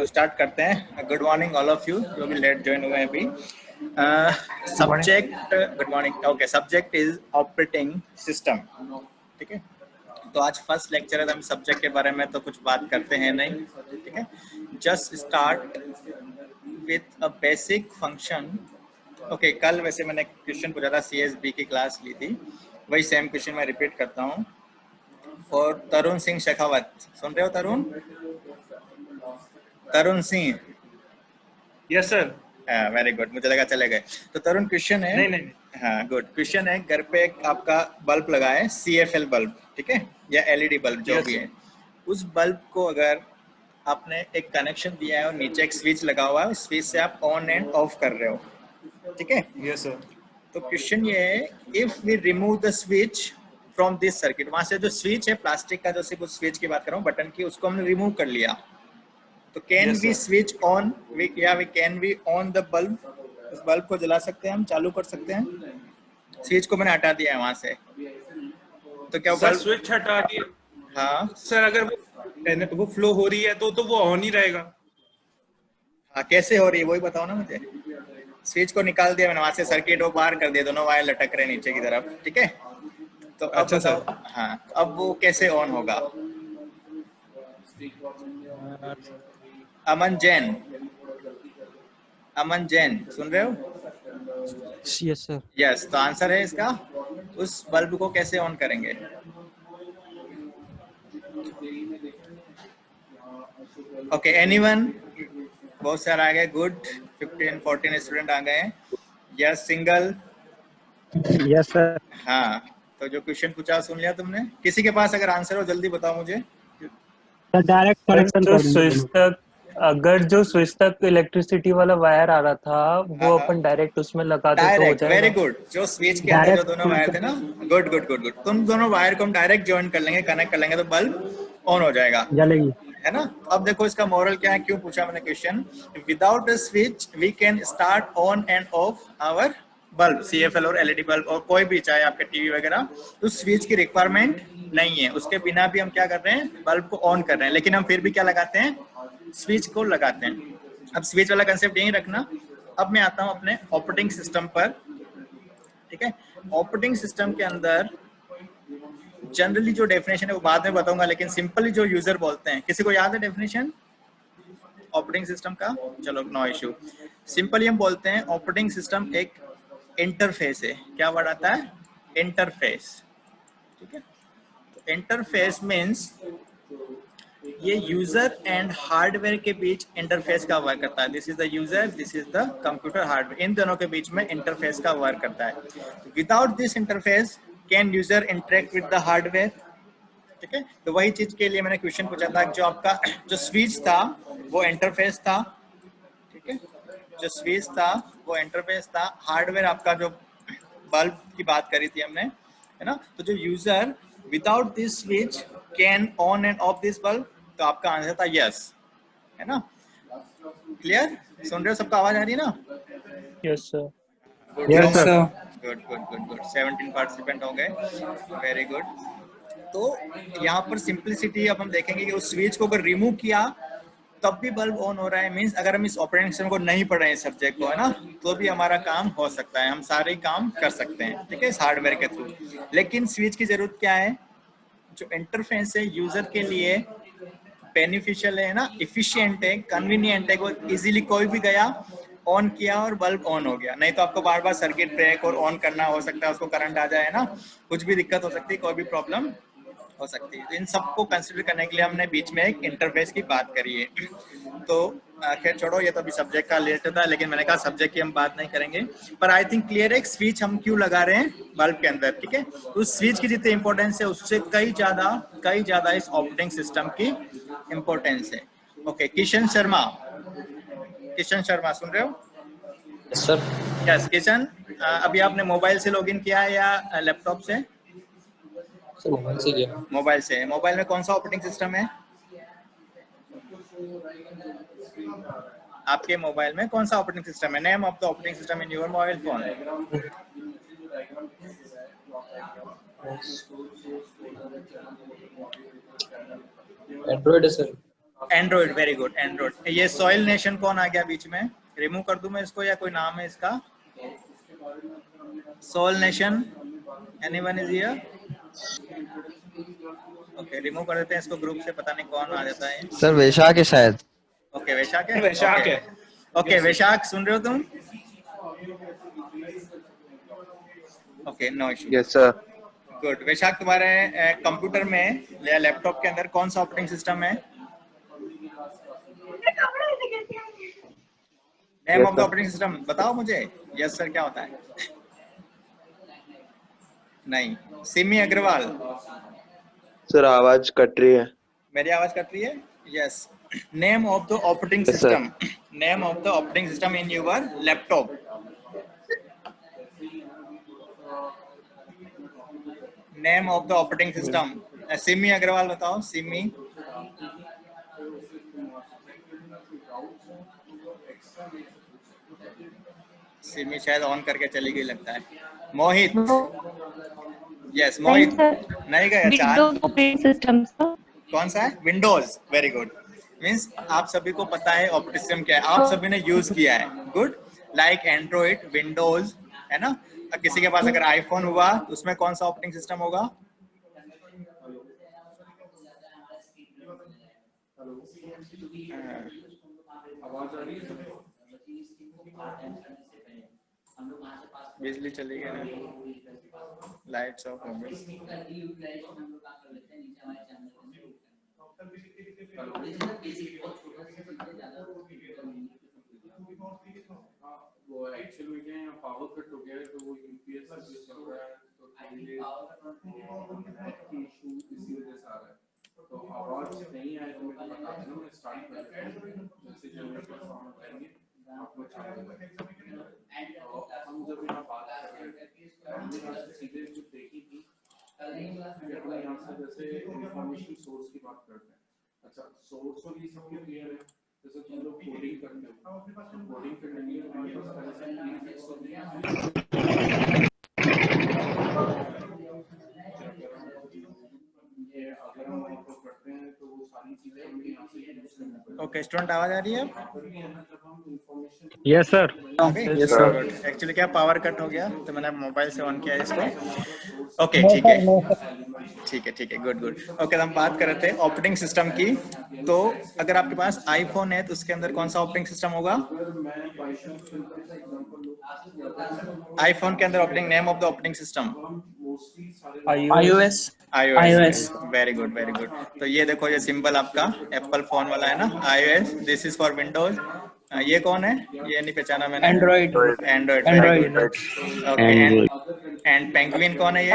तो स्टार्ट करते हैं। Good morning all of you जो भी लेट ज्वाइन हुए हैं अभी। Subject good morning okay subject is operating system. ठीक है, तो आज फर्स्ट लेक्चर है तो हम सब्जेक्ट के बारे में तो कुछ बात करते हैं नहीं। ठीक है, just start with a basic function. Okay, कल वैसे मैंने क्वेश्चन पूछा था CSB की क्लास ली थी, वही सेम क्वेश्चन मैं रिपीट करता हूँ। और तरुण सिंह शेखावत, सुन रहे हो Tarun? Tarun Singh, yes sir. Very good, मुझे लगा चले गए। तो तरुण क्वेश्चन है, नहीं। हाँ गुड क्वेश्चन है। घर पे एक आपका बल्ब लगा है, CFL बल्ब, ठीक है, या LED बल्ब जो भी है। उस बल्ब को अगर आपने एक कनेक्शन दिया है और नीचे एक स्विच लगा हुआ है, उस स्विच से आप ऑन एंड ऑफ कर रहे हो, ठीक है? Yes sir. तो क्वेश्चन ये है, if we remove the switch from this circuit, वहां से जो स्विच है प्लास्टिक का, जो सिर्फ उस स्विच की बात कर रहा हूँ, बटन की, उसको हमने रिमूव कर लिया, तो कैन वी स्विच ऑन, या we can we on the bulb? उस बल्ब को जला सकते हैं हम, चालू कर सकते हैं। स्विच को मैंने हटा दिया है वहां से, तो क्या सर स्विच हटा दिया? हाँ सर अगर वो फ्लो हो रही है तो वो ऑन ही रहेगा। हाँ, कैसे हो रही है वही बताओ ना मुझे। स्विच को निकाल दिया मैंने वहां से, सर्किट वो बाहर कर दिया, दोनों वायर लटक रहे नीचे की तरफ, ठीक है? तो अब अच्छा बताओ, सर। हाँ अब वो कैसे ऑन होगा? अमन जैन, अमन जैन सुन रहे हो? Yes sir. यस, तो आंसर है इसका, उस बल्ब को कैसे ऑन करेंगे? Okay, anyone? बहुत सारे आ गए, गुड, 15-14 स्टूडेंट आ गए हैं। Yes, single? Yes sir. हाँ, तो जो क्वेश्चन पूछा सुन लिया तुमने? किसी के पास अगर आंसर हो जल्दी बताओ मुझे। डायरेक्ट कनेक्शन जो कर स्विच तक, अगर जो स्विच तक इलेक्ट्रिसिटी वाला वायर आ रहा था वो अपन डायरेक्ट उसमें लगा दे तो हो डायरेक्ट, वेरी जाएगा। गुड। जो स्विच के अंदर जो दोनों वायर थे ना, गुड गुड गुड गुड, तुम दोनों वायर को हम डायरेक्ट ज्वाइन कर लेंगे, कनेक्ट कर लेंगे, तो बल्ब ऑन हो जाएगा, जलेगी, है ना? अब देखो इसका मॉरल क्या है, क्यों पूछा मैंने question. Without a switch we can start on and off our bulb, CFL और LED बल्ब, और कोई भी, चाहे आपके टीवी वगैरह, तो स्विच की रिक्वायरमेंट नहीं है। उसके बिना भी हम क्या कर रहे हैं, बल्ब को ऑन कर रहे हैं, लेकिन हम फिर भी क्या लगाते हैं, स्विच को लगाते हैं। अब स्विच वाला कंसेप्ट यही रखना। अब मैं आता हूं अपने ऑपरेटिंग सिस्टम पर, ठीक है? ऑपरेटिंग सिस्टम के अंदर जनरली जो डेफिनेशन है वो बाद में बताऊंगा, लेकिन सिंपली जो यूजर बोलते हैं, किसी को याद है डेफिनेशन ऑपरेटिंग सिस्टम का? चलो, नो इश्यू। सिंपली हम बोलते हैं ऑपरेटिंग सिस्टम एक इंटरफेस है। क्या वर्ड आता है? इंटरफेस, ठीक है? तो इंटरफेस मींस ये यूजर एंड हार्डवेयर के बीच इंटरफेस का वर्क करता है। This is the user, this is the computer hardware, इन दोनों के बीच में इंटरफेस का वर्क करता है। Without this interface can user interact with the hardware, ठीक है? तो वही चीज के लिए मैंने क्वेश्चन पूछा था, जो आपका जो स्विच था वो इंटरफेस था, ठीक है? जो स्विच था वो इंटरफेस था, हार्डवेयर आपका जो बल्ब की बात करी थी हमने, है ना? तो जो user without this switch can on and of this bulb, तो आपका आंसर था यस, है ना? क्लियर? सुन रहे हो? सबका आवाज आ रही है ना? Yes sir. Yes sir. Good good good good, 17 participant हो गए, वेरी गुड। तो यहाँ पर सिंपलिसिटी अब हम देखेंगे कि उस स्विच को अगर रिमूव किया तब भी बल्ब ऑन हो रहा है, मींस अगर हम इस ऑपरेटिंग सिस्टम को नहीं पढ़ रहे हैं सब्जेक्ट को, है ना, तो भी हमारा काम हो सकता है, हम सारे काम कर सकते हैं, ठीक है, इस हार्डवेयर के थ्रू। लेकिन स्विच की जरूरत क्या है? जो इंटरफेस है यूजर के लिए बेनिफिशियल है ना, इफिशियंट है, कन्वीनियंट है, वो इजीली कोई भी गया ऑन किया और बल्ब ऑन हो गया। नहीं तो आपको बार बार सर्किट ब्रेक और ऑन करना हो सकता है, उसको करंट आ जाए ना, कुछ भी दिक्कत हो सकती है, कोई भी प्रॉब्लम हो सकती है। इन सबको कंसिडर करने के लिए हमने बीच में एक इंटरफेस की बात करी है। तो खैर छोड़ो, ये तो अभी सब्जेक्ट का रिलेटेड था, लेकिन मैंने कहा सब्जेक्ट की हम बात नहीं करेंगे। पर आई थिंक क्लियर है स्विच हम क्यों लगा रहे हैं बल्ब के अंदर, ठीक है? उस स्विच की जितनी इंपॉर्टेंस है उससे कई ज्यादा इस ऑपरेटिंग सिस्टम की इंपॉर्टेंस है। ओके, किशन शर्मा, किशन शर्मा सुन रहे हो? सर यस किशन, अभी आपने मोबाइल से लॉगिन किया है या लैपटॉप से? मोबाइल से किया। मोबाइल से। मोबाइल में कौन सा ऑपरेटिंग सिस्टम है आपके मोबाइल में? कौन सा ऑपरेटिंग सिस्टम है? Name of the operating system in your mobile phone. Android है sir. Android, very good, Android. ये सॉइल नेशन कौन आ गया बीच में? रिमूव कर दूं मैं इसको या कोई नाम है इसका? Soul nation, anyone is here? Okay, remove कर देते हैं इसको ग्रुप से, पता नहीं कौन आ जाता है। सर वैशाख है शायद। ओके, वैशाख है। वैशाख है। ओके, वैशाख सुन रहे हो तुम? Okay, no issue. Yes sir. Good. Vaishakh, तुम्हारे कंप्यूटर में या लैपटॉप के अंदर कौन सा ऑपरेटिंग सिस्टम है? Name of the operating system बताओ मुझे। यस सर, क्या होता है? नहीं, सिमी अग्रवाल। सर आवाज कट रही है। मेरी आवाज कट रही है? Yes. Name of the operating Yes, sir. System, name of the operating system in your laptop. Name of the operating system. Simi Agarwal बताओ, सिमी। सिमी शायद ऑन करके चली गई लगता है। मोहित। यस, मोहित। नहीं गया चार। Windows operating system sir. कौन सा है? Windows, very good. मीन्स आप सभी को पता है ऑपरेटिंग सिस्टम क्या है, आप सभी ने यूज किया है। गुड। लाइक एंड्रॉइड, विंडोज, है ना? किसी के पास अगर आईफोन हुआ तो उसमें कौन सा ऑपरेटिंग सिस्टम होगा? बिजली चली गई ना, लाइट्स ऑफ हो गई। वो एक्चुअली क्या है, पावर कट हो गया है तो वो यूपीएस से चल रहा है, तो थोड़ी इशू इसी वजह से आ रहा है। तो आवाज नहीं आए तो मैं बता दूं, मैं स्टार्ट कर देता हूं। जैसे जनरेटर साउंड आएंगे आपको चालू करेंगे। तो हम जब यहाँ बात कर रहे हैं, हमने यहाँ से सीधे जो देखी थी कि अपने यहाँ से जैसे इंफॉर्मेशन सोर्स की बात करते हैं। अच्छा, सोर्स और ये सब क्लियर है। जैसे तुम लोग कोडिंग करते हो, कोडिंग करने के लिए हमारे पास पहले से प्रीफिक्स होते हैं। ये अगर हम आपको करते हैं तो वो सारी चीजें हमें यहाँ से यूज करना पड़ेगा। ओके, स्टूडेंट आवाज आ रही है? Yes sir. Yes sir. Actually क्या पावर कट हो गया तो मैंने मोबाइल से ऑन किया इसको। ओके, ठीक है, ठीक है, ठीक है, गुड गुड। ओके, हम बात कर रहे थे ऑपरेटिंग सिस्टम की। तो अगर आपके पास आईफोन है तो उसके अंदर कौन सा ऑपरेटिंग सिस्टम होगा? आईफोन के अंदर operating, name of the operating system. iOS। iOS, very good, very good. तो ये देखो, ये सिंबल आपका एप्पल फोन वाला है ना, iOS। This is for Windows. ये कौन है? ये नहीं पहचाना मैंने। Android. Android, Android. Okay. And penguin कौन है? ये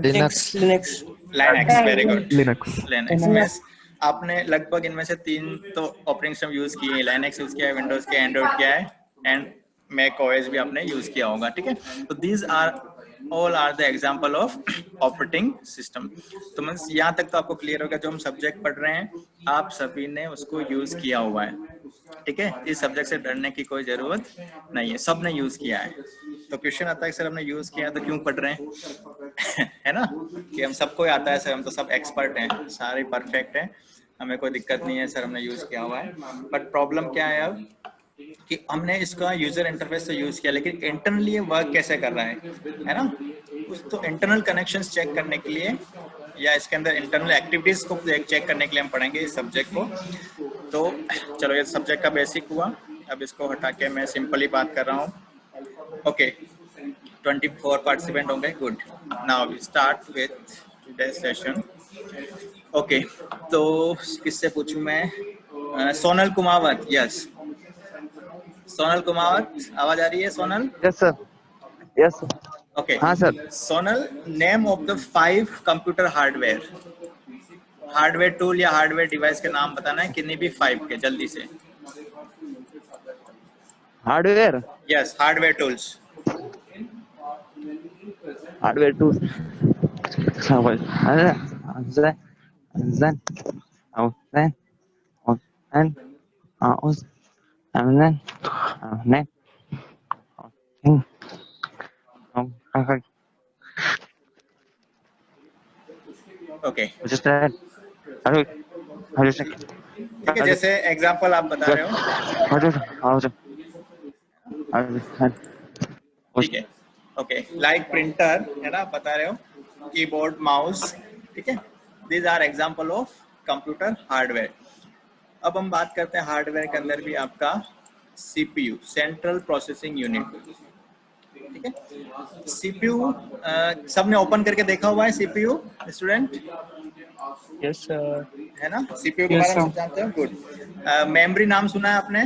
Linux. Linux. Linux, very good. Linux. Linux means आपने लगभग इनमें से 3 तो ऑपरेटिंग सिस्टम यूज किए हैं। लाइनक्स यूज किया है, विंडोज किया है, एंड्रॉइड किया है, एंड मैक ओएस भी आपने यूज किया होगा। ठीक है, तो these are all are the example of operating system. तो मींस यहाँ तक तो आपको क्लियर होगा, जो हम सब्जेक्ट पढ़ रहे हैं आप सभी ने उसको यूज किया हुआ है। ठीक है, इस सब्जेक्ट से डरने की कोई जरूरत नहीं है, सब ने यूज किया है। तो क्वेश्चन आता है सर हमने यूज किया तो क्यों पढ़ रहे हैं? है ना, कि हम सबको आता है सर, हम तो सब एक्सपर्ट हैं, सारे परफेक्ट हैं, हमें कोई दिक्कत नहीं है सर, हमने यूज किया हुआ है। बट प्रॉब्लम क्या है अब कि हमने इसका यूजर इंटरफेस तो यूज किया, लेकिन इंटरनली ये वर्क कैसे कर रहा है ना? उस तो इंटरनल कनेक्शंस चेक करने के लिए या इसके अंदर इंटरनल एक्टिविटीज को चेक करने के लिए हम पढ़ेंगे इस सब्जेक्ट को। तो चलो, ये सब्जेक्ट का बेसिक हुआ। अब इसको हटा के मैं सिंपली बात कर रहा हूँ। ओके, 24 पार्टिसिपेंट होंगे, good. Now we start with today session. Okay, तो किससे पूछूं मैं? सोनल कुमावत। यस, सोनल कुमावत, आवाज आ रही है Sonal? Yes sir. Yes sir. Okay, हाँ sir. Sonal, name of the 5 computer hardware, hardware tool या हार्डवेयर डिवाइस के नाम बताना है, किन्हीं भी 5 के, जल्दी से। Hardware. Yes, hardware tools. Hardware tool. Okay. Just that. How do you check? ठीक है, जैसे एग्जांपल आप बता रहे हो, आ जाओ आ जाओ आ जाओ। ठीक है, ओके, लाइक प्रिंटर है ना, बता रहे हो, कीबोर्ड, माउस, ठीक है, these are example of computer hardware. अब हम बात करते हैं हार्डवेयर के अंदर भी आपका सीपीयू, सेंट्रल प्रोसेसिंग यूनिट, ठीक है। सीपीयू सबने ओपन करके देखा हुआ है सीपीयू स्टूडेंट, यस सर। है ना, सीपीयू के Yes, बारे में sir. सब जानते हो, गुड। मेमोरी नाम सुना है आपने,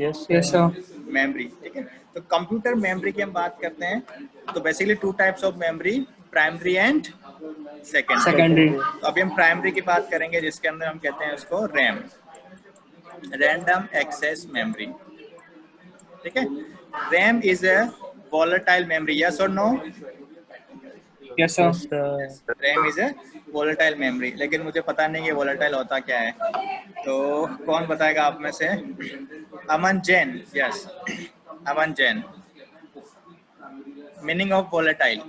यस Yes, sir. मेमोरी, ठीक है। तो कंप्यूटर मेमोरी की हम बात करते हैं, तो basically to types of memory, primary and secondary. Secondary. तो अभी हम प्राइमरी की बात करेंगे, जिसके अंदर हम कहते हैं उसको रैम, रैंडम एक्सेस मेमोरी, ठीक है। RAM is a volatile memory, yes और no, Yes, sir. Yes sir. RAM is a volatile memory, लेकिन मुझे पता नहीं है वोलेटाइल होता क्या है, तो कौन बताएगा आप में से, Aman Jain, yes Aman Jain, meaning of volatile,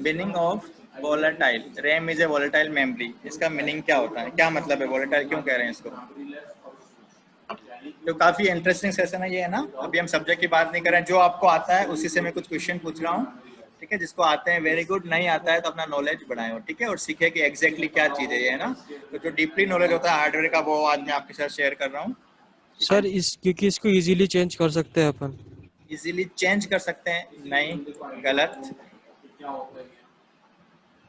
meaning of volatile, RAM is a volatile memory, इसका मीनिंग क्या होता है, क्या मतलब है, वोलेटाइल क्यों कह रहे हैं इसको। तो काफी इंटरेस्टिंग सेशन है ये, है ना। अभी हम सब्जेक्ट की बात नहीं कर रहे हैं, जो आपको आता है उसी से मैं कुछ क्वेश्चन पूछ रहा हूँ, ठीक है। जिसको आते हैं वेरी गुड, नहीं आता है तो अपना नॉलेज बढ़ाएं, ठीक है, और सीखे कि एग्जैक्टली क्या चीज है ये, है ना। तो जो डीपली नॉलेज होता है हार्डवेयर का, वो आज मैं आपके साथ शेयर कर रहा हूँ। सर इस क्योंकि इसको इजीली चेंज कर सकते हैं अपन। इजीली चेंज कर सकते हैं, नहीं, गलत।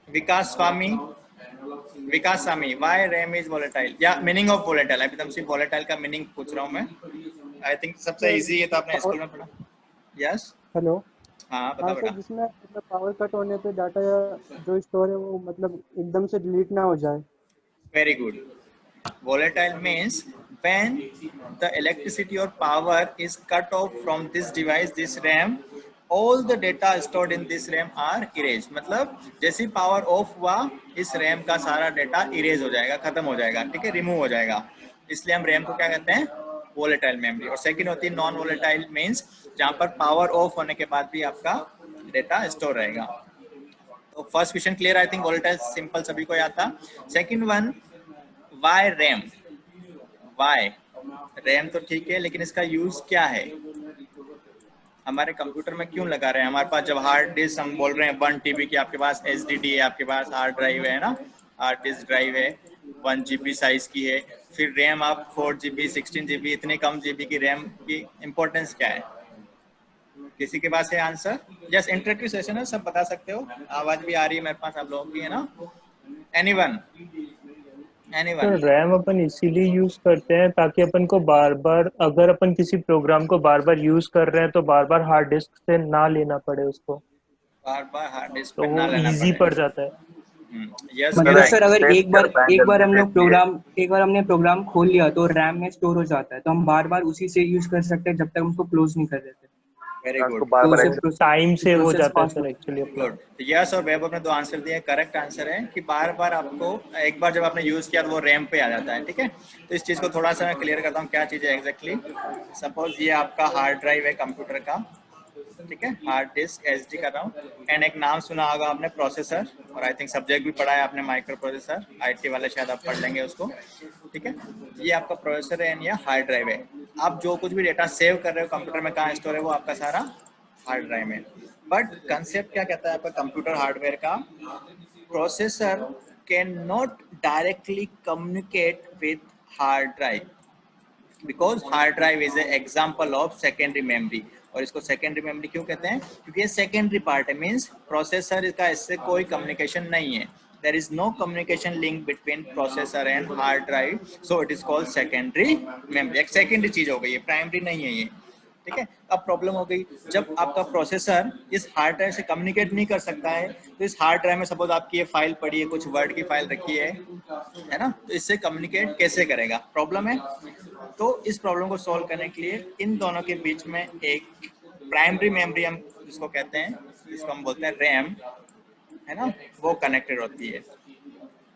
विकास स्वामी, विकास स्वामी, व्हाई रैम इज वोलेटाइल, या मीनिंग ऑफ वोलेटाइल, अभी तुम सिर्फ वोलेटाइल का मीनिंग पूछ रहा हूँ मैं, आई थिंक सबसे इजी है, तो आपने स्कूल में पढ़ा, यस, हेलो। हाँ बता हाँ सर, बेटा। जिसमें मतलब पावर कट होने पे डाटा जो स्टोर है वो मतलब एकदम से डिलीट ना हो जाए। Very good. Volatile means when the electricity or power is cut off from this device, this RAM, all the data stored in this RAM are erased. मतलब जैसी पावर ऑफ हुआ, इस रैम का सारा डेटा इरेज हो जाएगा, खत्म हो जाएगा, ठीक है, रिमूव हो जाएगा। इसलिए हम रैम को क्या कहते हैं, वोलेटाइल मेमोरी। और सेकंड होती है नॉन वोलेटाइल, मींस जहां पर पावर ऑफ होने के बाद भी आपका डेटा स्टोर रहेगा। तो first question clear, I think volatile simple सभी को याद था। Second one, why RAM, why RAM तो ठीक है, लेकिन इसका यूज क्या है, हमारे कंप्यूटर में क्यों लगा रहे हैं। हमारे पास जब हार्ड डिस्क, हम बोल रहे हैं 1 TB की, आपके पास HDD है, आपके पास हार्ड ड्राइव है ना, हार्ड डिस्क ड्राइव है 1 GB साइज की है, फिर रैम आप 4 GB 16 GB, इतने कम GB की रैम की इंपॉर्टेंस क्या है, किसी के पास है आंसर। जस्ट इंटरेक्टिव सेशन है, सब बता सकते हो, आवाज भी आ रही है मेरे पास आप लोगों की, है ना। एनीवन, तो एनीवन, रैम अपन इसीलिए यूज करते हैं ताकि अपन को बार बार, अगर अपन किसी प्रोग्राम को बार बार यूज कर रहे हैं तो बार बार हार्ड डिस्क से ना लेना पड़े उसको, बार बार हार्ड डिस्क तो पे ना वो लेना इजी पड़े। पड़ जाता है। यस, मतलब करेक्ट। सर अगर एक बार हमने प्रोग्राम खोल लिया तो रैम में स्टोर हो जाता है, तो हम बार बार उसी से यूज कर सकते हैं जब तक उसको क्लोज नहीं कर देते। वेरी गुड, तो उसे टाइम से हो प्रोसेस जाता है फास्ट सर एक्चुअली अपना। गुड। यस और वैभव ने दो आंसर दिए, करेक्ट आंसर है कि बार बार आपको, एक बार जब आपने यूज किया तो वो रैम पे आ जाता है, ठीक है। तो इस चीज को थोड़ा सा मैं क्लियर करता हूँ, क्या चीज है एग्जैक्टली। सपोज ये आपका हार्ड ड्राइव है कंप्यूटर का, ठीक है, हार्ड डिस्क एचडी कर रहा हूँ, एंड एक नाम सुना होगा आपने, प्रोसेसर, और आई थिंक सब्जेक्ट भी पढ़ा है आपने माइक्रो प्रोसेसर, आईटी वाले शायद आप पढ़ लेंगे उसको, ठीक है। ये आपका प्रोसेसर है एंड ये हार्ड ड्राइव है। आप जो कुछ भी डेटा सेव कर रहे हो कंप्यूटर में, कहाँ स्टोर है, वो आपका सारा हार्ड ड्राइव में। बट कंसेप्ट क्या कहता है आपका कंप्यूटर हार्डवेयर का, processor can not directly communicate with hard drive, because hard drive is a example of secondary memory. और इसको सेकेंडरी मेमोरी क्यों कहते हैं, क्योंकि ये सेकेंडरी पार्ट है, मीन्स प्रोसेसर का इससे कोई कम्युनिकेशन नहीं है, there is no communication link between processor and hard drive, so it is called secondary memory। एक सेकेंडरी चीज हो गई है, प्राइमरी नहीं है ये, ठीक है। अब प्रॉब्लम हो गई, जब आपका प्रोसेसर इस हार्ड ड्राइव से कम्युनिकेट नहीं कर सकता है, तो इस हार्ड ड्राइव में सपोज आपकी ये फाइल पड़ी है, कुछ वर्ड की फाइल रखी है ना, तो इससे कम्युनिकेट कैसे करेगा, प्रॉब्लम है। तो इस प्रॉब्लम को सॉल्व करने के लिए इन दोनों के बीच में एक प्राइमरी मेमोरी, हम जिसको कहते हैं, जिसको हम बोलते हैं रैम, है ना, वो कनेक्टेड होती है।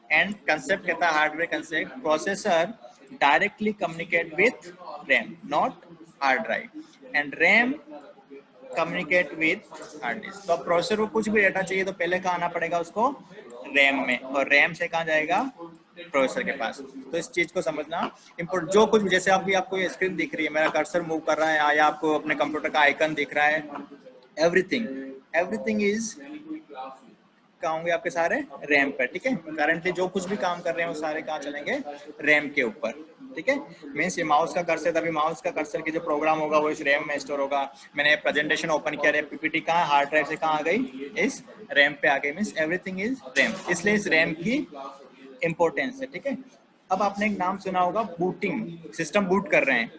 एंड कंसेप्ट कहता है hardware concept, processor directly communicate with RAM, not hard drive, and RAM communicate with hard disk. तो अब प्रोसेसर को कुछ भी डेटा चाहिए तो पहले कहाँ आना पड़ेगा उसको, रैम में, और रैम से कहाँ जाएगा, प्रोसेसर के पास। तो इस चीज को समझना इम्पोर्टेंट। जो कुछ जैसे अभी आपको ये स्क्रीन दिख रही है, मेरा कर्सर मूव कर रहा है, या आपको अपने कंप्यूटर का आइकन दिख रहा है, एवरीथिंग इज कहाँ होंगे आपके सारे, रैम पर। ठीक है, करंटली जो कुछ भी काम कर रहे हैं वो सारे कहाँ चलेंगे, रैम के ऊपर। ठीक है, मीन्स ये माउस का कर्सर, तभी माउस का कर्सर की जो प्रोग्राम होगा वो इस रैम में स्टोर होगा। मैंने प्रेजेंटेशन ओपन किया, पीपीटी कहाँ, हार्ड ड्राइव से कहाँ आ गई, इस रैम पे आ गई। मीन्स एवरीथिंग इज रैम, इसलिए इस रैम की इंपॉर्टेंस है। ठीक है, अब आपने एक नाम सुना होगा, बूटिंग, सिस्टम बूट कर रहे हैं,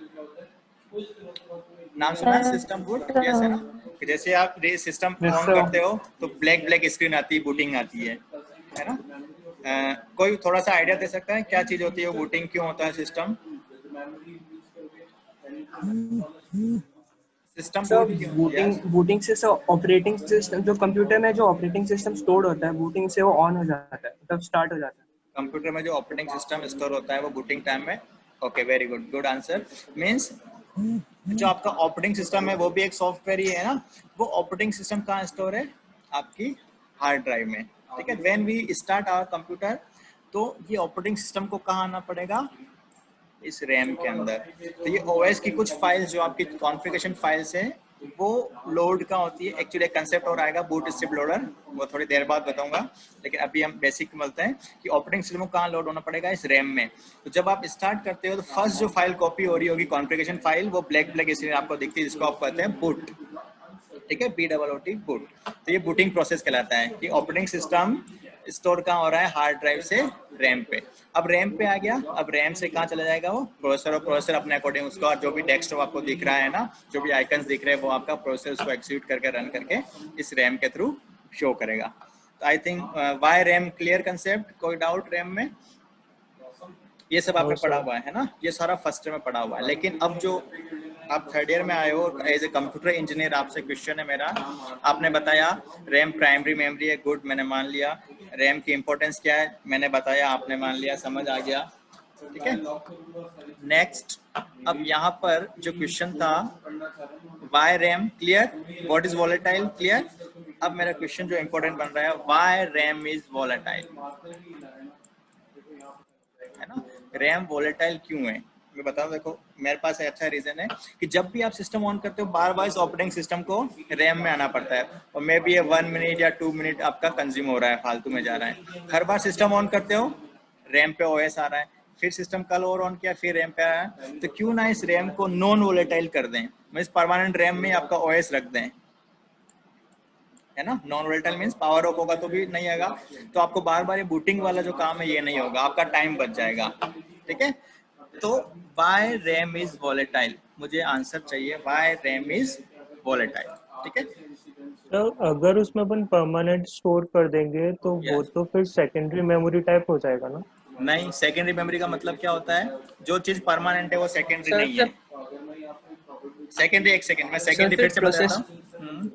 नाम सुना है सिस्टम बूट, यस है ना, कि जैसे आप सिस्टम ऑन करते हो तो ब्लैक स्क्रीन आती है, बूटिंग आती है ना। कोई थोड़ा सा आइडिया दे सकता है क्या चीज होती है वो, बूटिंग क्यों होता है सिस्टम, बूटिंग से ऑपरेटिंग सिस्टम, जो कंप्यूटर में जो ऑपरेटिंग सिस्टम स्टोर होता है, बूटिंग से वो ऑन हो जाता है, मतलब स्टार्ट हो जाता है। कंप्यूटर में जो ऑपरेटिंग सिस्टम स्टोर होता है वो बूटिंग टाइम में, okay very good, good answer. Means जो आपका ऑपरेटिंग सिस्टम है वो भी एक सॉफ्टवेयर ही है ना, वो ऑपरेटिंग सिस्टम कहाँ स्टोर है, आपकी हार्ड ड्राइव में। ठीक है, when we start our computer, तो ये ऑपरेटिंग सिस्टम को कहाँ आना पड़ेगा, इस रैम के अंदर। तो ये ओएस की कुछ फाइल्स जो आपकी कॉन्फ़िगरेशन फाइल्स है वो लोड का होती है। एक्चुअली एक कंसेप्ट और आएगा बूट स्ट्रिप लोडर, वो थोड़ी देर बाद बताऊंगा, लेकिन अभी हम बेसिक बोलते हैं कि ऑपरेटिंग सिस्टम को कहाँ लोड होना पड़ेगा, इस रैम में। तो जब आप स्टार्ट करते हो तो फर्स्ट जो फाइल कॉपी हो रही होगी कॉन्फ़िगरेशन फाइल, वो ब्लैक इसलिए आपको दिखती है, जिसको आप कहते हैं बूट। ठीक है, BOOT बूट। तो ये बूटिंग प्रोसेस कहलाता है कि ऑपरेटिंग सिस्टम स्टोर कहाँ हो रहा है, हार्ड ड्राइव से रैम पे। अब रैम पे आ गया, अब रैम से कहाँ चला जाएगा वो प्रोसेसर, और प्रोसेसर अपने अकॉर्डिंग उसका जो भी डेस्कटॉप आपको दिख रहा है ना, जो भी आइकन्स दिख रहे हैं वो आपका प्रोसेसर उसको एक्सिक्यूट करके रन करके इस रैम के थ्रू शो करेगा। तो I think Y RAM clear concept, कोई डाउट रैम में, ये सब आपने पढ़ा हुआ है ना, ये सारा फर्स्ट ईयर में पढ़ा हुआ है। लेकिन अब जो आप थर्ड ईयर में आए हो एज ए कंप्यूटर इंजीनियर, आपसे क्वेश्चन है मेरा, आपने बताया रैम प्राइमरी मेमोरी है, गुड, मैंने मान लिया। रैम की इंपॉर्टेंस क्या है मैंने बताया, आपने मान लिया, समझ आ गया। ठीक है, नेक्स्ट, अब यहाँ पर जो क्वेश्चन था why RAM, clear, what is volatile, clear. अब मेरा क्वेश्चन जो इंपॉर्टेंट बन रहा है, वाई रैम इज वॉलेटाइल, है ना, रैम वॉलेटाइल क्यों है, मैं बताऊं। देखो मेरे पास अच्छा रीजन है कि जब भी आप सिस्टम ऑन करते हो बार बार इस ऑपरेटिंग सिस्टम को रैम में आना पड़ता है, और मे बी ये 1 मिनट या 2 मिनट आपका कंज्यूम हो रहा है, फालतू में जा रहा है। हर बार सिस्टम ऑन करते हो रैम पे ओएस आ रहा है, फिर सिस्टम कल और ऑन किया फिर रैम पे आया, तो क्यों ना इस रैम को नॉन वोलेटाइल कर दें, मीन्स परमानेंट रैम में आपका ओएस रख दें, है ना। Non volatile means power of होगा तो भी नहीं आएगा, तो आपको बार बार ये बूटिंग वाला जो काम है ये नहीं होगा, आपका टाइम बच जाएगा। ठीक है, तो वाई रैम इज वॉलेटाइल, मुझे आंसर चाहिए, वाई रैम इज वॉलेटाइल। ठीक है, तो अगर उसमें अपन परमानेंट स्टोर कर देंगे तो वो तो फिर सेकेंडरी मेमोरी टाइप हो जाएगा ना। नहीं, सेकेंडरी मेमोरी का मतलब क्या होता है, जो चीज परमानेंट है वो सेकेंडरी नहीं है। सेकेंडरी, एक सेकेंड मैं सेकेंडरी फिर से बताता हूँ।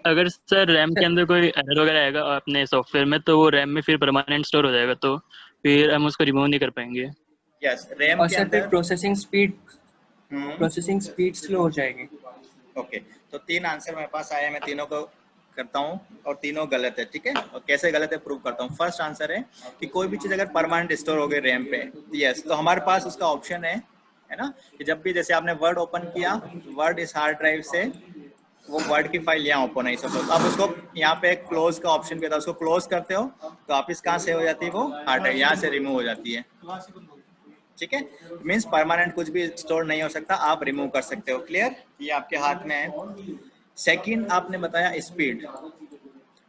अगर सर रैम के अंदर कोई एरर वगैरह आएगा अपने सॉफ्टवेयर में, तो वो रैम में फिर परमानेंट स्टोर हो जाएगा, तो फिर हम उसको रिमूव नहीं कर पाएंगे। यस, रैम के अंदर प्रोसेसिंग स्पीड स्लो हो जाएगी। ओके, तो 3 आंसर मेरे पास आया, मैं तीनों को करता हूँ और तीनों गलत है। ठीक है, और कैसे गलत है प्रूव करता हूँ। फर्स्ट आंसर है कि कोई भी चीज अगर परमानेंट स्टोर हो गई रैम पे, यस, तो हमारे पास उसका ऑप्शन है ना, कि जब भी जैसे आपने वर्ड ओपन किया, वर्ड इस हार्ड ड्राइव से वो वर्ड की फाइल यहाँ ओपन है, सपोज अब उसको यहाँ पे क्लोज का ऑप्शन भी था, उसको क्लोज करते हो तो वापिस कहाँ से हो जाती है, वो हार्ड ड्राइव यहाँ से रिमूव हो जाती है। ठीक है, मीन्स परमानेंट कुछ भी स्टोर नहीं हो सकता, आप रिमूव कर सकते हो। क्लियर, ये आपके हाथ में है। सेकंड आपने बताया स्पीड।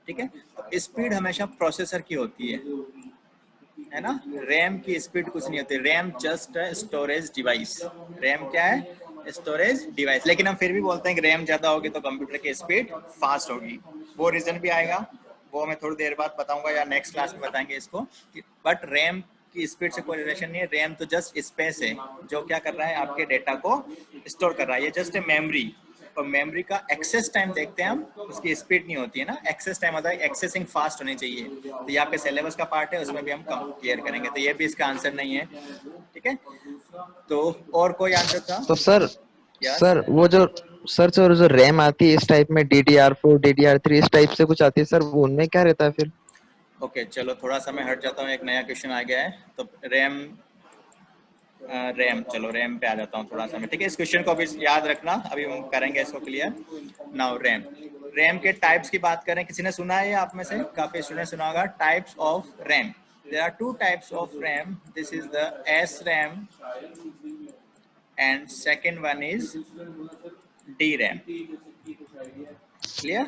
ठीक है, तो स्पीड हमेशा प्रोसेसर की होती है ना, रैम की स्पीड कुछ नहीं होती। RAM just storage device, RAM क्या है, स्टोरेज डिवाइस। लेकिन हम फिर भी बोलते हैं कि रैम ज्यादा होगी तो कंप्यूटर की स्पीड फास्ट होगी, वो रीजन भी आएगा, वो मैं थोड़ी देर बाद बताऊंगा या नेक्स्ट क्लास में बताएंगे इसको। बट रैम की स्पीड से कोई रिलेशन नहीं है, रैम तो जस्ट स्पेस है जो क्या कर रहा है, आपके डेटा को स्टोर कर रहा है, ये जस्ट ए मेमोरी। और मेमोरी का एक्सेस टाइम देखते हैं हम, उसकी स्पीड नहीं होती है ना, एक्सेस टाइम होता है, एक्सेसिंग फास्ट होनी चाहिए। तो ये आपके सिलेबस का पार्ट है, उसमें भी हम क्लियर करेंगे, तो ये भी इसका आंसर नहीं है। ठीक है, तो और कोई आंसर था तो सर वो जो जो रैम आती है इस टाइप में DDR4 DDR3 इस टाइप से कुछ आती है सर, वो उनमें क्या रहता है फिर। ओके चलो थोड़ा सा मैं हट जाता हूँ, एक नया क्वेश्चन आ गया है। तो रैम चलो रैम पे आ जाता हूँ थोड़ा सा मैं, ठीक है। इस क्वेश्चन को अभी याद रखना, अभी हम करेंगे इसको क्लियर। नाउ रैम के टाइप्स की बात करें, किसी ने सुना है आप में से? काफी स्टूडेंट सुना होगा types of RAM. There are two types of RAM, this is the SRAM and second one is DRAM। Clear?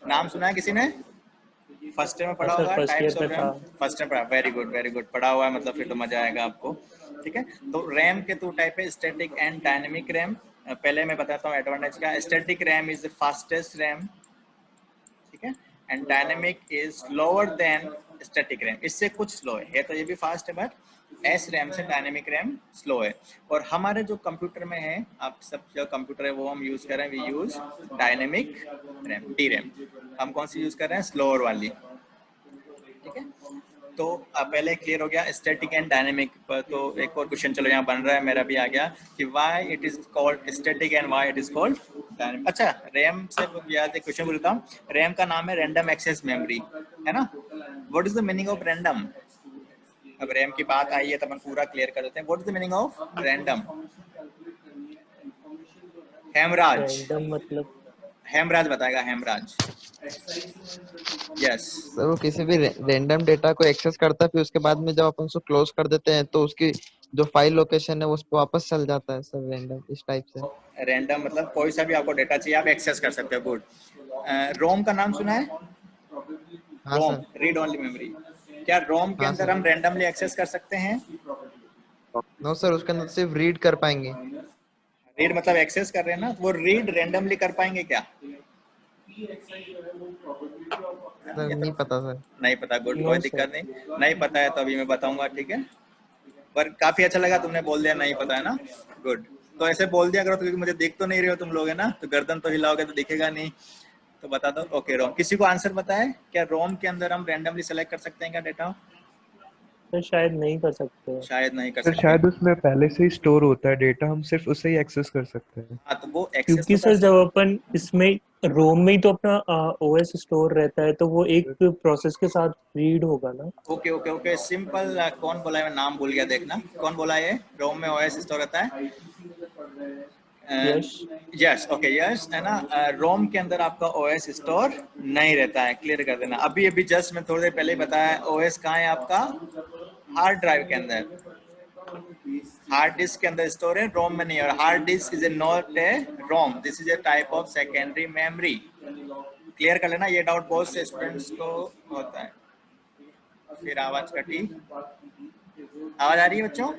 नाम सुना है किसी ने? फर्स्ट ईयर में पढ़ा होगा टाइप्स ऑफ रैम, फर्स्ट में पढ़ा। वेरी गुड पढ़ा हुआ है, मतलब फिर तो मजा आएगा आपको, ठीक है। तो रैम के दो टाइप है, स्टैटिक एंड डायनेमिक रैम। पहले मैं बताता हूँ एडवांटेज का। Static RAM is the fastest RAM, ठीक है, and dynamic is lower than static RAM, इससे कुछ स्लो है तो ये भी फास्ट है, बट SRAM से डायनेमिक रैम स्लो है। और हमारे जो कंप्यूटर में है, आप सब जो कंप्यूटर है वो हम यूज कर रहे हैं, we use dynamic RAM DRAM। हम कौन सी यूज कर रहे हैं? स्लोअर वाली, ठीक है। तो पहले क्लियर हो गया स्टैटिक एंड डायनेमिक पर। तो एक और क्वेश्चन चलो यहाँ बन रहा है, मेरा भी आ गया कि why it is called static and why it is called dynamic. अच्छा रैम से याद एक क्वेश्चन बोलता हूँ। रैम का नाम है रैंडम एक्सेस मेमोरी, है ना। What is the meaning of random? अब रैम की बात आई है तो हम पूरा क्लियर कर देते हैं। What is the meaning of random? Hemraj, मतलब हेमराज बताएगा, हेमराज। यस सर वो किसी भी रैंडम डेटा को एक्सेस करता है, फिर उसके बाद में जब अपन उसको क्लोज कर देते हैं तो उसकी जो फाइल लोकेशन है वो उस पर वापस चल जाता है सर, रैंडम इस टाइप से। रैंडम मतलब कोई सा भी आपको डेटा चाहिए आप एक्सेस कर सकते हो। गुड। रोम का नाम सुना है? हाँ रोम, सर। Read only memory. क्या रोम के हाँ अंदर सर। हम रैंडमली एक्सेस कर सकते हैं? नो सर, उसके अंदर सिर्फ रीड कर पाएंगे। रीड मतलब एक्सेस कर रहे हैं ना, वो रीड रैंडमली कर पाएंगे क्या? सर नहीं पता सर। नहीं पता, गुड, कोई दिक्कत नहीं पता है तो अभी मैं बताऊंगा, ठीक है। पर काफी अच्छा लगा तुमने बोल दिया नहीं पता है ना, गुड। तो ऐसे बोल दिया करो, तो क्योंकि मुझे देख तो नहीं रहे हो तुम लोग, है ना, तो गर्दन तो हिलाओगे तो दिखेगा नहीं, तो बता दो। ओके रोम, किसी को आंसर पता है क्या? रोम के अंदर हम रैंडमली सेलेक्ट कर सकते हैं क्या डेटा? तो शायद नहीं कर सकते। शायद नहीं कर सर सकते। शायद उसमें पहले से ही स्टोर होता है डेटा, हम सिर्फ उसे ही एक्सेस कर सकते हैं। हाँ तो वो एक्सेस क्योंकि तो सर जब अपन इसमें रोम में ही तो अपना OS स्टोर रहता है, तो वो एक प्रोसेस के साथ रीड होगा ना। Okay okay okay simple. कौन बोला है? मैं नाम भूल गया, देखना कौन बोला है। रोम में OS स्टोर रहता है। यस ओके यस, है ना। रोम के अंदर आपका OS स्टोर नहीं रहता है, क्लियर कर देना। अभी अभी जस्ट मैं थोड़ी देर पहले ही बताया, OS कहाँ है आपका? हार्ड ड्राइव के अंदर, हार्ड डिस्क के अंदर स्टोर है, रोम में नहीं है। और hard disk is not a ROM, this is a type of secondary memory. Clear कर लेना, ये डाउट बहुत से स्टूडेंट्स को होता है। फिर आवाज कटी, आवाज आ रही है बच्चों?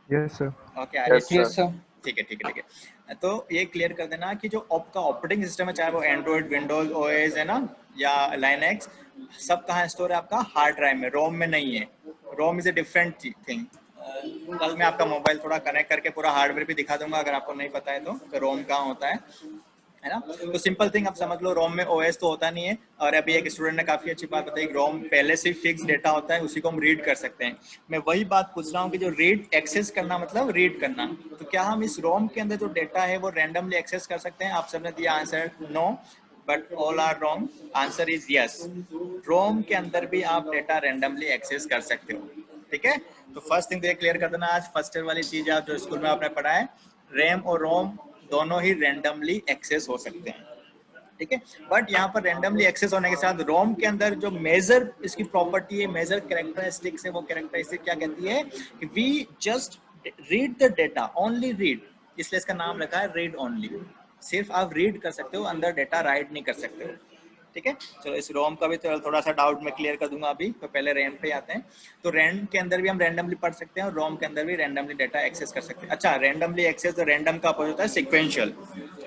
Yes sir. ओके आ रही है, ठीक है ठीक है ठीक है। तो ये क्लियर कर देना कि जो आपका ऑपरेटिंग सिस्टम है, चाहे वो एंड्रॉइड, विंडोज OS है ना, या लाइनक्स, सब कहाँ स्टोर है आपका? हार्ड ड्राइव में, रोम में नहीं है। रोम इज ए डिफरेंट थिंग। कल मैं आपका मोबाइल थोड़ा कनेक्ट करके पूरा हार्डवेयर भी दिखा दूंगा, अगर आपको नहीं पता है तो रोम कहाँ होता है ना। तो सिंपल थिंग आप समझ लो, रोम में OS तो होता नहीं है। और अभी एक स्टूडेंट ने काफी अच्छी बात बताई, रोम पहले से फिक्स डेटा होता है, उसी को हम रीड कर सकते हैं। मैं वही बात पूछ रहा हूँ कि जो रीड एक्सेस करना मतलब रीड करना, तो क्या हम इस रोम के अंदर जो डेटा है वो रैंडमली एक्सेस कर सकते हैं? आप सबने दिया answer no, but all are wrong. Answer is yes, ROM के अंदर भी आप डेटा रैंडमली एक्सेस कर सकते हो, ठीक है। तो फर्स्ट थिंग तो क्लियर कर देना, आज फर्स्ट ईयर वाली चीज आप जो स्कूल में आपने पढ़ा है, रैम और रोम दोनों ही रैंडमली एक्सेस हो सकते हैं, ठीक है। बट यहाँ पर रैंडमली एक्सेस होने के साथ रोम के अंदर जो मेजर इसकी प्रॉपर्टी है, मेजर कैरेक्टरिस्टिक्स है, वो कैरेक्टरिस्टिक क्या कहती है कि we just read the data, only read, इसलिए इसका नाम रखा है रीड ओनली। सिर्फ आप रीड कर सकते हो, अंदर डेटा राइट नहीं कर सकते हो, ठीक है। चलो इस रोम का भी थोड़ा सा डाउट मैं क्लियर कर दूंगा अभी, तो पहले रैम पे आते हैं। तो रैम के अंदर भी हम रैंडमली पढ़ सकते हैं और रोम के अंदर भी रैंडमली डेटा एक्सेस कर सकते हैं। अच्छा रैंडमली एक्सेस, तो रैंडम का अपोजिट होता है सिक्वेंशियल,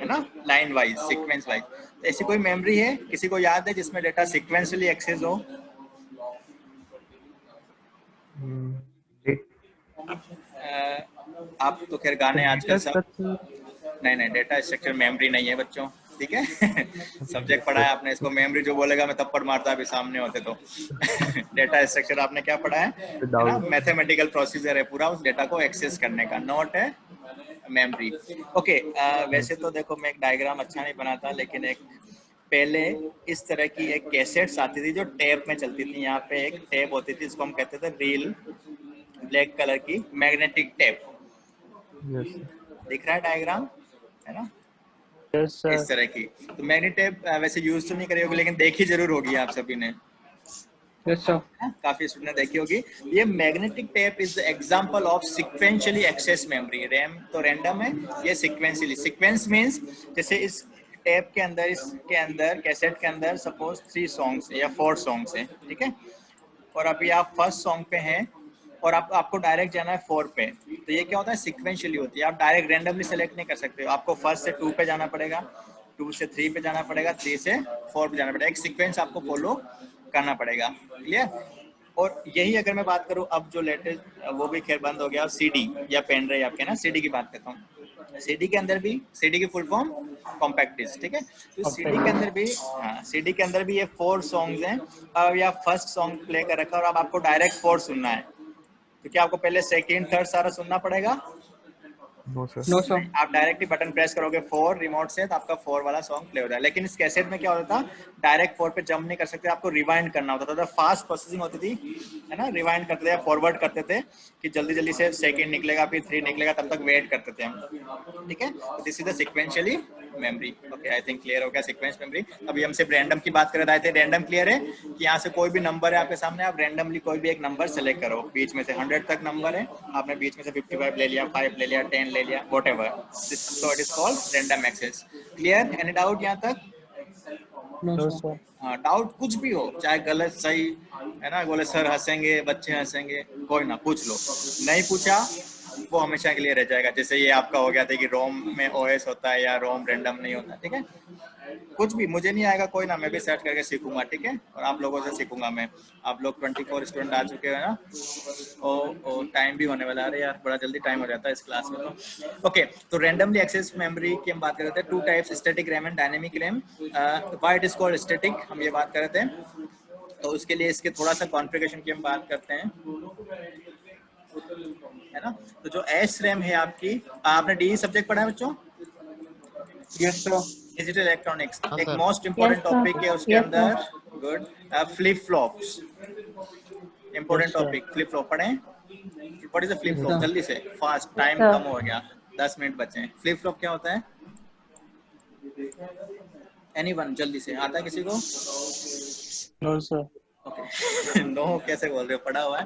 है ना, लाइन वाइज, सीक्वेंस वाइज। तो ऐसी कोई मेमोरी है किसी को याद है जिसमें डेटा सिक्वेंशियली एक्सेस हो? आप तो खैर गाने आजकल सब, नहीं डेटा स्ट्रक्चर मेमोरी नहीं है बच्चों, ठीक है। सब्जेक्ट पढ़ा है आपने, इसको मेमोरी जो बोलेगा मैं थप्पड़ मारता अभी सामने होते तो। डेटा स्ट्रक्चर आपने क्या पढ़ा है ना, मैथमेटिकल प्रोसीजर है पूरा उस डेटा को एक्सेस करने का, नॉट है मेमोरी। ओके वैसे तो देखो मैं एक डायग्राम अच्छा नहीं बनाता, लेकिन एक पहले इस तरह की एक कैसेट्स आती थी जो टेप में चलती थी। यहाँ पे एक टेप होती थी जिसको हम कहते थे रील, ब्लैक कलर की मैग्नेटिक टेप। यस दिख रहा है डायग्राम, है ना? Yes sir. इस तरह की। तो मैग्नेटिक टेप वैसे यूज तो नहीं करी होगी, लेकिन देखी जरूर होगी आप सभी ने। Yes sir. काफी स्टूडेंट ने देखी होगी। ये magnetic tape is the example of sequentially access memory. RAM तो रैंडम है, ये सीक्वेंशियली। सीक्वेंस मींस जैसे इस टेप के अंदर, इसके अंदर कैसेट के अंदर सपोज 3 सॉन्ग्स या 4 सॉन्ग्स हैं, ठीक है? और अभी आप फर्स्ट सॉन्ग पे हैं और आपको डायरेक्ट जाना है 4 पे। तो ये क्या होता है? सीक्वेंशियली होती है। आप डायरेक्ट रैंडमली सेलेक्ट नहीं कर सकते हो। आपको फर्स्ट से 2 पे जाना पड़ेगा, 2 से 3 पे जाना पड़ेगा, 3 से 4 पे जाना पड़ेगा। एक सीक्वेंस आपको फॉलो करना पड़ेगा। क्लियर? और यही अगर मैं बात करूं अब जो लेटेस्ट, वो भी खैर बंद हो गया, सीडी या पेन ड्राइव आपके ना, सीडी की बात करता हूँ। सीडी के अंदर भी, सीडी की फुल फॉर्म कॉम्पैक्ट डिस्क, ठीक है? तो सीडी के अंदर भी, हाँ, सीडी के अंदर भी ये 4 सॉन्ग्स हैं। अब या फर्स्ट सॉन्ग प्ले कर रखा और अब आपको डायरेक्ट 4 सुनना है, तो क्या आपको पहले सेकंड थर्ड सारा सुनना पड़ेगा? No sir. No sir. आप डायरेक्टली बटन प्रेस करोगे 4 रिमोट से, तो आपका 4 वाला सॉन्ग प्ले हो जाए। लेकिन इस कैसेट में क्या होता था? डायरेक्ट 4 पे जंप नहीं कर सकते, आपको रिवाइंड करना होता था। फास्ट प्रोसेसिंग होती थी, है ना? रिवाइंड करते थे, फॉरवर्ड करते थे कि जल्दी जल्दी से सेकंड निकलेगा, फिर 3 निकलेगा, तब तक वेट करते थे हम, ठीक है? This is the sequentially memory. Okay, I think clear हो गया सीक्वेंस मेमोरी। अभी हम सिर्फ रैंडम की बात कर रहे थे। रैंडम क्लियर है कि यहाँ से कोई भी नंबर है आपके सामने, आप रैंडमली कोई भी एक नंबर सेलेक्ट करो। बीच में से 100 तक नंबर है, आपने बीच में से 55 ले लिया, 5 ले लिया, 10 ले लिया, whatever. So it is called random access. Clear? Any doubt यहाँ तक? No sir. हाँ, डाउट कुछ भी हो, चाहे गलत सही, है ना? बोले सर हंसेंगे, बच्चे हंसेंगे, कोई ना, पूछ लो। नहीं पूछा वो हमेशा के लिए रह जाएगा। जैसे ये आपका हो गया था कि रोम में ओएस होता है या रोम रैंडम नहीं होता, ठीक है? कुछ भी मुझे नहीं आएगा, कोई ना, मैं भी सर्च करके सीखूंगा, ठीक है? और आप लोगों से सीखूंगा मैं। आप लोग 24 स्टूडेंट आ चुके हैं ना, ओ टाइम भी होने वाला है। अरे यार, बड़ा जल्दी टाइम हो जाता है इस क्लास में तो। ओके, तो रैंडमली एक्सेस मेमोरी की हम बात कर रहे थे। 2 types, static RAM and dynamic RAM. Why it is called static, हम ये बात कर रहे थे। तो उसके लिए इसके थोड़ा सा कॉन्फ़िगरेशन की हम बात करते हैं, है ना? तो जो एस रैम है आपकी, आपने डी सब्जेक्ट पढ़ा है बच्चों? Yes sir. डिजिटल इलेक्ट्रॉनिक्स हाँ, एक sir. Most important Yes, sir. Topic है। उसके Yes, अंदर good flip flops, important Yes, sir. Topic. Flip flop पढ़ें? What is a flip Yes, flop? sir. जल्दी से, फास्ट, टाइम Sir. कम हो गया, 10 मिनट बचे हैं। फ्लिप फ्लॉप क्या होता है? एनीवन, जल्दी से, आता है किसी को? No sir. ओके नो कैसे बोल रहे हो, पढ़ा हुआ है।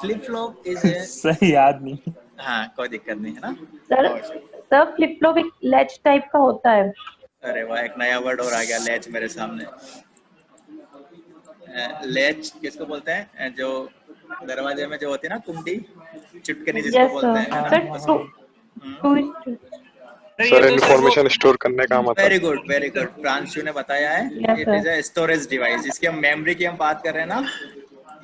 फ्लिप फ्लॉप इज सर याद नहीं। हाँ, कोई दिक्कत नहीं, है ना? सर फ्लिप फ्लॉप एक लैच टाइप का होता है। अरे वाह, एक नया वर्ड और आ गया, लैच, मेरे सामने। लैच किसको बोलते हैं? जो दरवाजे में जो होती है ना, कुंडी, चुटकनी जिसको यस बोलते हैं, सर। है सर ना? टू इंफॉर्मेशन स्टोर करने का मतलब। Very good, very good, Pranshu ने बताया है। Yes, it sir. Is a storage device. इसकी हम मेमोरी की हम बात कर रहे हैं ना,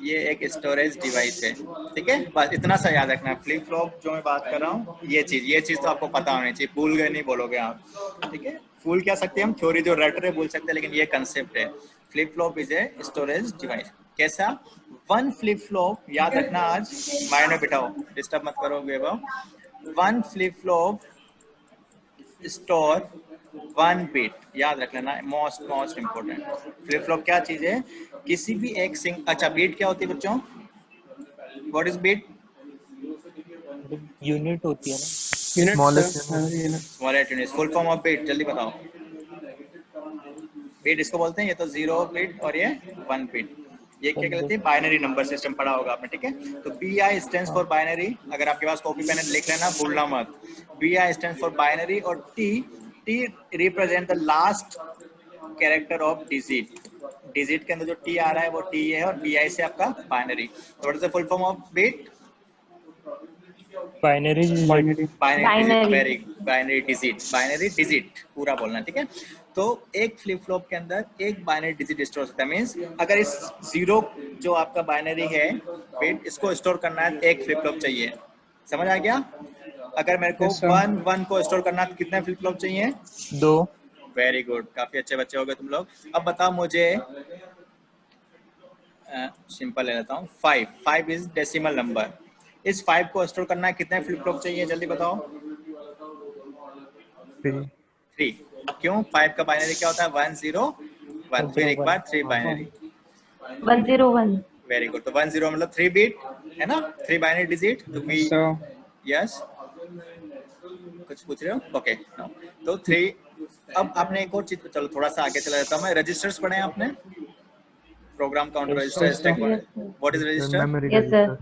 ये एक स्टोरेज डिवाइस है, ठीक है? बस इतना सा याद रखना। फ्लिप फ्लॉप जो मैं बात कर रहा हूँ, ये चीज तो आपको पता होनी चाहिए। भूल गए नहीं बोलोगे आप, ठीक है? भूल क्या सकते हैं हम, थ्योरी जो रट रहे भूल सकते हैं, लेकिन ये कंसेप्ट है। Flip flop is a storage device. कैसा? 1 फ्लिप फ्लॉप, याद रखना, आज माइंड में बिठाओ, डिस्टर्ब मत करो वैभव। 1 फ्लिप फ्लॉप स्टोर 1 बिट, याद रख लेना, मोस्ट इम्पोर्टेंट। फ्लिप फ्लॉप क्या चीज है? किसी भी एक अच्छा, बीट क्या होती है बच्चों? What is beat? यूनिट होती है ना। Smallest unit. Full form of bit जल्दी बताओ। बीट इसको बोलते हैं, ये तो 0 बिट और ये 1 बिट। ये क्या कहते हैं? बाइनरी नंबर सिस्टम पढ़ा होगा आपने, ठीक है? तो BI स्टैंड्स फॉर बाइनरी। अगर आपके पास कॉपी पेन लिख लेना, भूलना मत। BI स्टैंड्स फॉर बाइनरी और T represent the last character of digit. Digit के अंदर जो T आ रहा है वो T है, और BI से आपका binary. What is the full form of bit? Binary digit पूरा बोलना, ठीक है? तो एक फ्लिप फ्लॉप के अंदर एक बाइनरी डिजिट स्टोर होता है। मींस अगर इस 0 जो आपका बाइनरी है बिट, इसको स्टोर करना है, एक फ्लिप फ्लॉप चाहिए। समझ आ गया? अगर मेरे को 1 को स्टोर करना है, तो कितने फ्लिप फ्लॉप चाहिए? 2। वेरी गुड, काफी अच्छे बच्चे हो गए तुम लोग। अब बताओ मुझे, सिंपल ले लेता हूँ, 5 इज डेसिमल नंबर। इस 5 को स्टोर करना है, कितने फ्लिप फ्लॉप चाहिए? जल्दी बताओ। 3। क्यों? 5 का बाइनरी क्या होता है? 1 0 1, फिर एक बार 3 बाइनरी। 101 very good. तो 10 मतलब 3 बिट है ना, 3 बाइनरी डिजिट। तो वी यस कुछ पूछ रहे हो? ओके तो 3। अब आपने एक और चीज, चलो थोड़ा सा आगे चला जाता हूँ मैं। रजिस्टर्स पढ़े हैं आपने? Program counter register, stack pointer. What is register? Yes sir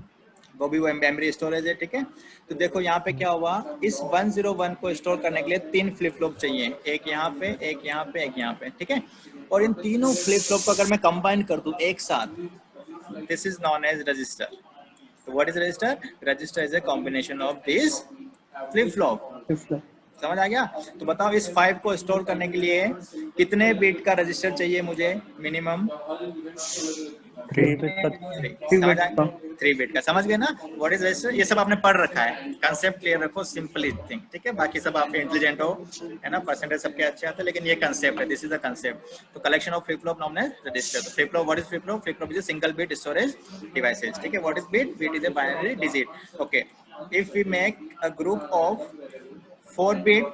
वो भी वो मेमोरी स्टोरेज है, ठीक है। तो देखो यहाँ पे क्या हुआ, इस 101 को स्टोर करने के लिए 3 फ्लिप फ्लॉप चाहिए, एक यहाँ पे, एक यहाँ पे, एक यहाँ पे, ठीक है। और इन तीनों फ्लिप फ्लॉप को अगर मैं कंबाइन कर दूं एक साथ, this is known as register. तो what is register? Register is a combination of this flip flop. समझ आ गया? तो बताओ इस 5 को स्टोर करने के लिए कितने बिट का रजिस्टर चाहिए मुझे मिनिमम? 3 बिट का। 3 बिट का। समझ गए ना व्हाट इज रजिस्टर? ये सब आपने पढ़ रखा है, कंसेप्ट क्लियर रखो, सिंपल थिंग, ठीक है। बाकी सब आप इंटेलिजेंट हो, है ना, परसेंटेज सबके अच्छे आते हैं, लेकिन ये कंसेप्ट है, दिस इज द कंसेप्ट। तो collection of flip flop known as register. तो flip flop, what is flip flop? Flip flop is a single bit storage devices, ठीक है। What is bit? Bit is a binary digit. Okay, if we make a group of 4 bit,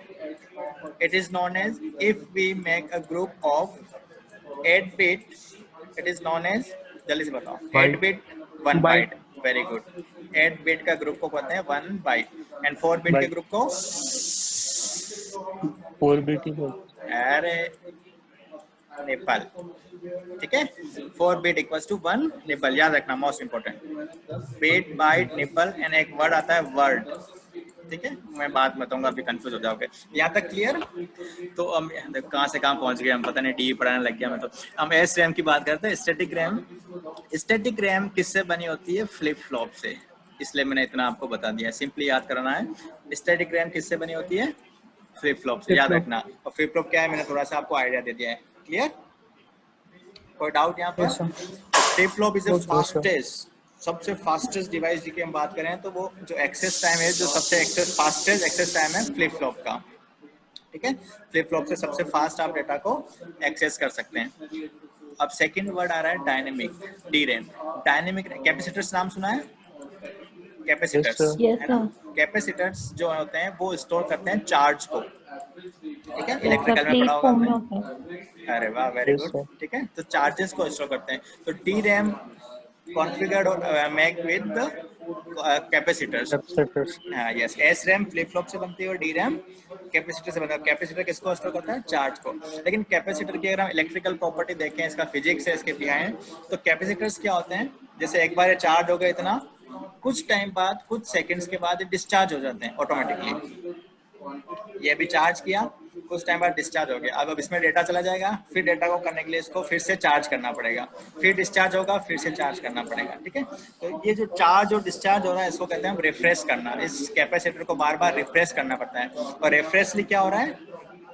it is known as, if we make a group of 8 bit, it is known as, जल्दी से बताओ, 8 bit 1 byte, very good. 8 bit का group को कहते हैं 1 byte and 4 bit के group को 4 bit ही बोलते हैं। अरे निपल, ठीक है। 4 bit इक्वल्स टू 1 निपल, याद रखना, most important. Bit byte nibble and एक वर्ड आता है वर्ड, ठीक है। मैं बात बताऊंगा, अभी कंफ्यूज हो जाओगे। यहाँ तक क्लियर? तो हम कहाँ से कहाँ पहुंच गए हम, पता नहीं, टी पढ़ाने लग गया मैं तो। हम एस रैम की बात करते हैं, स्टैटिक रैम। स्टैटिक रैम किससे बनी होती है? फ्लिप फ्लॉप से, इसलिए मैंने इतना आपको बता दिया, सिंपली याद करना है। स्टैटिक रैम किससे बनी होती है? फ्लिप फ्लॉप से, याद रखना। और फ्लिप फ्लॉप क्या है, मैंने थोड़ा सा आपको आइडिया दे दिया है। क्लियर? कोई डाउट यहाँ पर? Flip flop is the fastest, सबसे फास्टेस्ट डिवाइस की हम बात करें तो वो जो एक्सेस टाइम है, जो सबसे फास्टेस्ट एक्सेस टाइम है फ्लिप फ्लॉप का, ठीक है। फ्लिप फ्लॉप से सबसे फास्ट आप डेटा को एक्सेस कर सकते हैं। अब सेकंड वर्ड आ रहा है डायनेमिक, डीरैम। डायनेमिक कैपेसिटर्स नाम सुना है? कैपेसिटर्स, है ना। कैपेसिटर्स जो होते हैं वो स्टोर करते हैं चार्ज को, ठीक है। इलेक्ट्रिकल में पढ़ा होगा आपने। अरे वाह, वेरी गुड, ठीक है। तो चार्जेस को स्टोर करते हैं। तो डीरैम configured or make with the capacitors. Yes, SRAM flip flop से बनती है और DRAM कैपेसिटर से बनता है। कैपेसिटर किसको स्टोर करता है? चार्ज को। लेकिन कैपेसिटर की अगर हम इलेक्ट्रिकल प्रॉपर्टी देखें, इसका फिजिक्स है इसके बिहाइंड, तो कैपेसिटर्स क्या होते हैं? जैसे एक बार ये चार्ज हो गया इतना, कुछ टाइम बाद, कुछ सेकंड्स के बाद ये डिस्चार्ज हो जाते हैं ऑटोमेटिकली। ये भी चार्ज किया, कुछ टाइम बाद डिस्चार्ज हो गया। अब इसमें डेटा चला जाएगा, फिर डेटा को करने के लिए इसको फिर से चार्ज करना पड़ेगा, फिर डिस्चार्ज होगा, फिर से चार्ज करना पड़ेगा, ठीक है। तो ये जो चार्ज और डिस्चार्ज हो रहा है, इसको कहते हैं हम रिफ्रेश करना। इस कैपेसिटर को बार बार रिफ्रेश करना पड़ता है, और रिफ्रेशली क्या हो रहा है?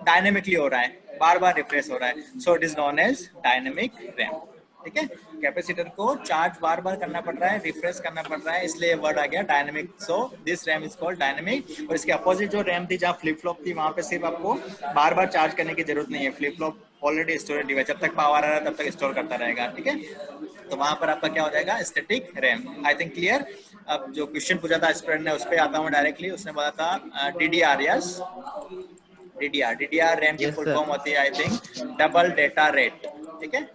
डायनेमिकली हो रहा है, बार बार रिफ्रेश हो रहा है। So it is known as dynamic RAM, ठीक है। कैपेसिटर को चार्ज बार बार करना पड़ रहा है, रिफ्रेश करना पड़ रहा है, इसलिए वर्ड आ गया dynamic. So this RAM is called dynamic. और इसके अपोजिट जो रैम थी, जहाँ फ्लिप फ्लॉप थी, वहां पे सिर्फ आपको बार बार चार्ज करने की जरूरत नहीं है। Flip flop already storage device, जब तक पावर आ रहा है तब तक स्टोर करता रहेगा, ठीक है। तो वहां पर आपका क्या हो जाएगा? Static RAM. I think clear. अब जो क्वेश्चन पूछा था स्टूडेंट ने, उस पर आता हूँ डायरेक्टली। उसने बोला था DDR, यस, DDR रैम की फुल फॉर्म होती है I think double data rate, ठीक है।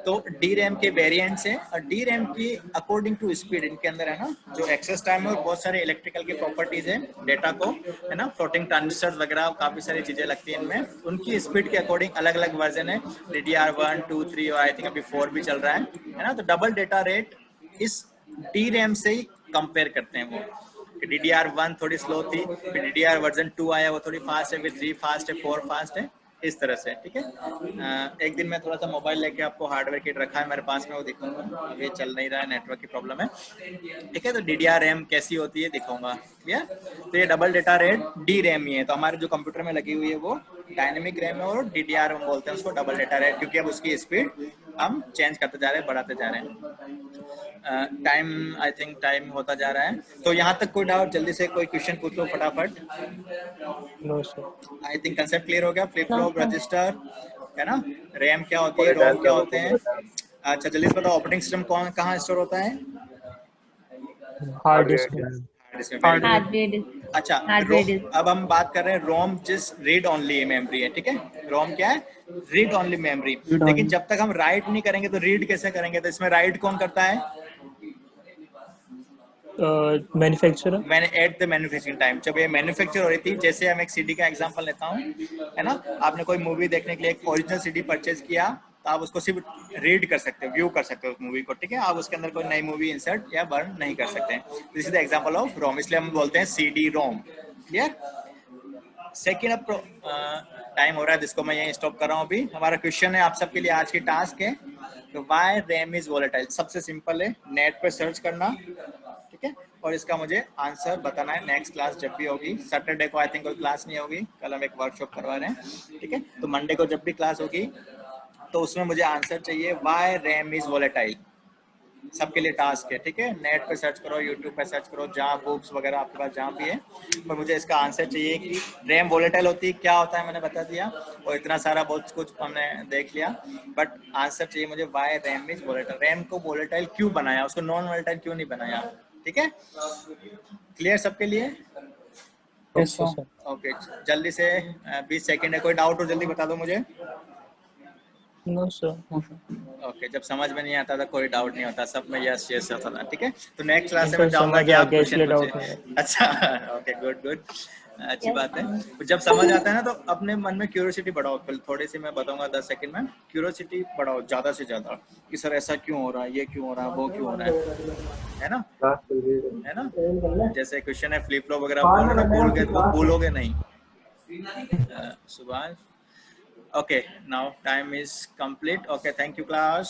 तो DRAM के वेरिएंट्स हैं, और DRAM की अकॉर्डिंग टू स्पीड, इनके अंदर है ना जो एक्सेस टाइम है, और बहुत सारे इलेक्ट्रिकल की प्रॉपर्टीज हैं डेटा को, है ना, फ्लोटिंग ट्रांजिस्टर वगैरह, काफी सारी चीजें लगती हैं इनमें। उनकी स्पीड के अकॉर्डिंग अलग अलग वर्जन है। DDR 1, 2, 3 और आई थिंक अभी 4 भी चल रहा है ना। तो डबल डेटा रेट इस DRAM से ही कंपेयर करते हैं वो। DDR 1 थोड़ी स्लो थी, फिर DDR वर्जन 2 आया, वो थोड़ी फास्ट है, फिर 3 फास्ट है, 4 फास्ट है, इस तरह से, ठीक है। एक दिन मैं थोड़ा सा मोबाइल लेके आपको हार्डवेयर किट रखा है मेरे पास में, वो दिखाऊंगा। ये चल नहीं रहा है, नेटवर्क की प्रॉब्लम है, ठीक है। तो DDR रैम कैसी होती है दिखाऊंगा, क्लियर। तो ये डबल डेटा रेट DRAM ही है। तो हमारे जो कंप्यूटर में लगी हुई है वो डायनेमिक रैम है, और DDR हम बोलते हैं उसको डबल डेटा रेट, क्योंकि अब उसकी स्पीड हम चेंज करते जा रहे हैं, बढ़ाते जा रहे हैं। टाइम, आई थिंक टाइम होता जा रहा है। तो यहाँ तक कोई डाउट? जल्दी से कोई क्वेश्चन पूछ लो फटाफट। No sir. I think concept clear हो गया। फ्लिप फ्लॉप, रजिस्टर, है ना, रैम क्या होती है, रोम क्या होते हैं। अच्छा जल्दी से बताओ, ऑपरेटिंग सिस्टम कहाँ स्टोर होता है? Hard disk. हार्ड डिस्क में। अच्छा अब हम बात कर रहे हैं रोम जिस रीड ओनली मेमोरी है, ठीक है। रोम क्या है? Read only memory. लेकिन जब तक हम राइट नहीं करेंगे तो रीड कैसे करेंगे? तो इसमें राइट कौन करता है? मैन्युफैक्चरर। मैंने एट द मैन्युफैक्चरिंग टाइम, जब ये मैन्युफैक्चर हो रही थी, जैसे हम एक सीडी का एग्जांपल लेता हूँ, है ना, आपने कोई मूवी देखने के लिए एक ओरिजिनल सीडी परचेज किया, तो आप उसको सिर्फ रीड कर सकते हो, व्यू कर सकते हो उस मूवी को, ठीक है। आप उसके अंदर कोई नई मूवी इंसर्ट या बर्न नहीं कर सकते। This is the example of ROM, इसलिए हम बोलते हैं सीडी रोम। क्लियर? सेकेंड अब टाइम हो रहा है, जिसको मैं यहीं स्टॉप कर रहा हूँ अभी। हमारा क्वेश्चन है आप सबके लिए, आज की टास्क है व्हाई रैम इज वोलेटाइल। सबसे सिंपल है, नेट पे सर्च करना, ठीक है, और इसका मुझे आंसर बताना है। नेक्स्ट क्लास जब भी होगी, सैटरडे को आई थिंक कोई क्लास नहीं होगी, कल हम एक वर्कशॉप करवा रहे हैं, ठीक है। तो मंडे को जब भी क्लास होगी तो उसमें मुझे आंसर चाहिए व्हाई रैम इज वोलेटाइल। सबके लिए टास्क है, ठीक है। नेट पे सर्च करो, यूट्यूब पे सर्च करो, जहाँ बुक्स वगैरह आपके पास जहाँ भी है, पर मुझे इसका आंसर चाहिए कि रैम वोलेटाइल होती है, क्या होता है मैंने बता दिया, और इतना सारा बहुत कुछ हमने देख लिया, बट आंसर चाहिए मुझे why RAM is volatile. RAM को वोलेटाइल क्यों बनाया, उसको नॉन वोलेटाइल क्यों नहीं बनाया, ठीक है। क्लियर सबके लिए? ओके, जल्दी से 20 सेकेंड है, कोई डाउट हो जल्दी बता दो मुझे। No sir. ओके, जब समझ में नहीं आता था कोई डाउट नहीं होता, सब में यस यस होता था, ठीक है। तो नेक्स्ट क्लास में मैं चाहूंगा कि आप क्वेश्चन पूछें। अच्छा, ओके, गुड गुड, अच्छी बात है। जब समझ आता है ना तो अपने मन में क्यूरियोसिटी बढ़ाओ। थोड़ी सी मैं बताऊंगा 10 सेकंड में, क्यूरियोसिटी बढ़ाओ ज्यादा से ज्यादा, कि सर ऐसा क्यों हो रहा है, ये क्यों हो रहा है, वो क्यों हो रहा है ना, है ना। जैसे क्वेश्चन है फ्लिप फ्लॉप वगैरह, भूल गए तो भूलोगे नहीं। Subhash, okay, now time is complete. Okay, thank you class.